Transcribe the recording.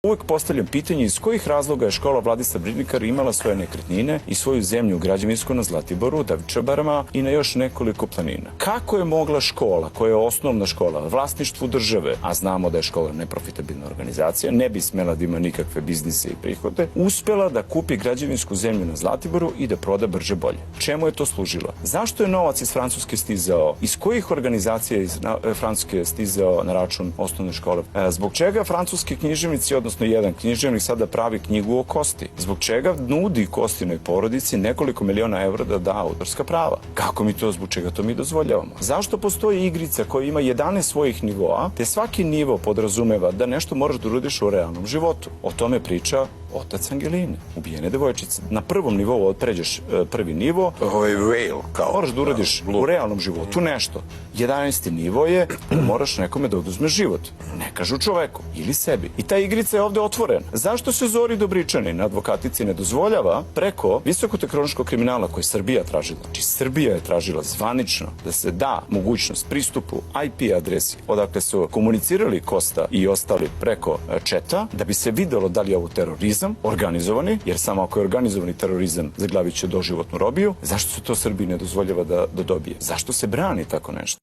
Uvek postavljam pitanje iz kojih razloga je škola Vladislav Ribnikar imala svoje nekretnine i svoju zemlju građevinsku na Zlatiboru, Davičabarama i na još nekoliko planina. Kako je mogla škola, koja je osnovna škola, vlasništvu države, a znamo da je škola neprofitabilna organizacija, ne bi smela da ima nikakve biznise i prihode, uspela da kupi građevinsku zemlju na Zlatiboru i da proda brže bolje? Čemu je to služilo? Zašto je novac iz Francuske stizao? Iz kojih organizacija iz Francuske stizao na račun osnovne škole? Zbog čega francuski književnici, odnosno jedan književnik sada pravi knjigu o Kosti? Zbog čega nudi Kostinoj porodici nekoliko miliona evra da da autorska prava? Kako mi to, zbog čega to mi dozvoljavamo? Zašto postoji igrica koja ima 11 svojih nivoa, te svaki nivo podrazumeva da nešto moraš da uradiš u realnom životu? O tome priča otac Angeline, ubijene devojčice. Na prvom nivou odpređeš prvi nivo, moraš da uradiš u realnom životu nešto. 11. nivo je da moraš nekome da oduzmeš život. Ne kažu čoveku ili sebi. I ta igrica je ovde otvorena. Zašto se Zori Dobričanin, advokatici, ne dozvoljava preko visokotehnološkog kriminala koje je Srbija tražila? Znači, Srbija je tražila zvanično da se da mogućnost pristupu IP adresi odakle su komunicirali Kosta i ostali preko četa, da bi se videlo da li je ovo terorizam organizovani, jer samo ako je organizovani terorizam zaglavit će doživotnu robiju. Zašto se to Srbiji ne dozvoljava da dobije? Zašto se brani tako nešto?